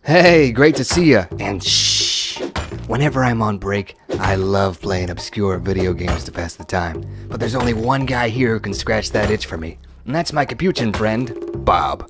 Hey, great to see ya. And shh. Whenever I'm on break, I love playing obscure video games to pass the time. But there's only one guy here who can scratch that itch for me, and that's my Capuchin friend, Bob.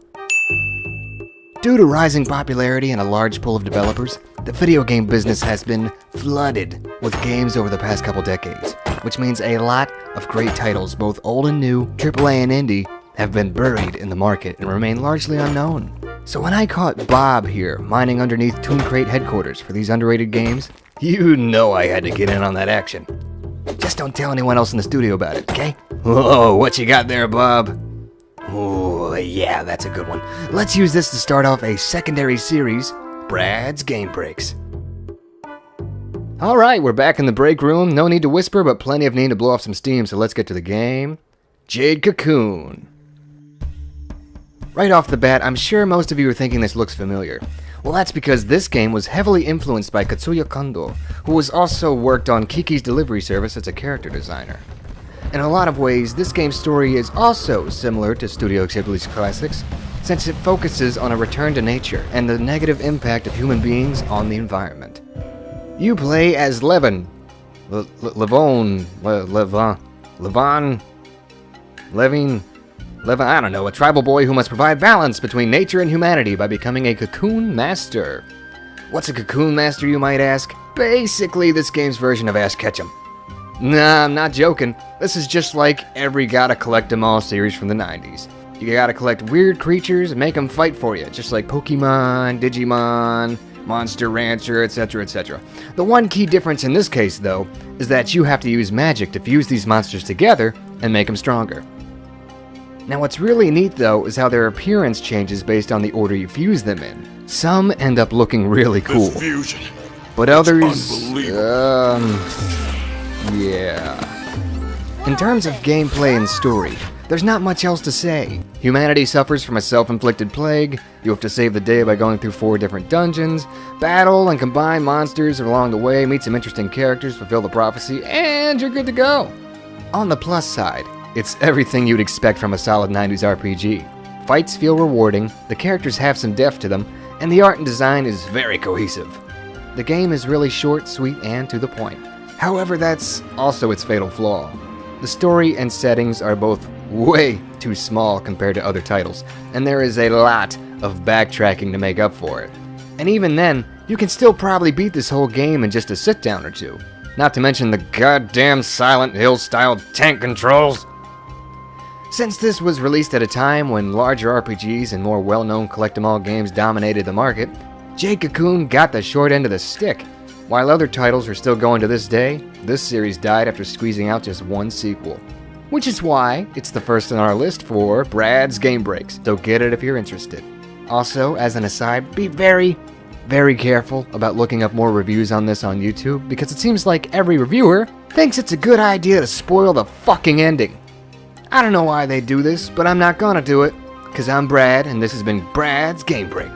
Due to rising popularity and a large pool of developers, the video game business has been flooded with games over the past couple decades, which means a lot of great titles, both old and new, AAA and indie, have been buried in the market and remain largely unknown. So when I caught Bob here, mining underneath Toon Crate headquarters for these underrated games, you know I had to get in on that action. Just don't tell anyone else in the studio about it, okay? Whoa, what you got there, Bob? Oh, yeah, that's a good one. Let's use this to start off a secondary series, Brad's Game Breaks. Alright, we're back in the break room. No need to whisper, but plenty of need to blow off some steam, so let's get to the game. Jade Cocoon. Right off the bat, I'm sure most of you are thinking this looks familiar. Well, that's because this game was heavily influenced by Katsuya Kondo, who has also worked on Kiki's Delivery Service as a character designer. In a lot of ways, this game's story is also similar to Studio Ghibli's classics, since it focuses on a return to nature and the negative impact of human beings on the environment. You play as Levin, I don't know, a tribal boy who must provide balance between nature and humanity by becoming a cocoon master. What's a cocoon master, you might ask? Basically, this game's version of Ash Ketchum. Nah, I'm not joking. This is just like every Gotta Collect 'em All series from the 90s. You gotta collect weird creatures and make them fight for you, just like Pokemon, Digimon, Monster Rancher, etc., etc. The one key difference in this case, though, is that you have to use magic to fuse these monsters together and make them stronger. Now what's really neat though is how their appearance changes based on the order you fuse them in. Some end up looking really cool, but others, yeah. In terms of gameplay and story, there's not much else to say. Humanity suffers from a self-inflicted plague, you have to save the day by going through 4 different dungeons, battle and combine monsters along the way, meet some interesting characters, fulfill the prophecy, and you're good to go. On the plus side, it's everything you'd expect from a solid 90s RPG. Fights feel rewarding, the characters have some depth to them, and the art and design is very cohesive. The game is really short, sweet, and to the point. However, that's also its fatal flaw. The story and settings are both way too small compared to other titles, and there is a lot of backtracking to make up for it. And even then, you can still probably beat this whole game in just a sit-down or two. Not to mention the goddamn Silent Hill-style tank controls. Since this was released at a time when larger RPGs and more well-known collect-em-all games dominated the market, Jade Cocoon got the short end of the stick. While other titles are still going to this day, this series died after squeezing out just one sequel. Which is why it's the first on our list for Brad's Game Breaks, so get it if you're interested. Also, as an aside, be very, very careful about looking up more reviews on this on YouTube, because it seems like every reviewer thinks it's a good idea to spoil the fucking ending. I don't know why they do this, but I'm not gonna do it, because I'm Brad, and this has been Brad's Game Break.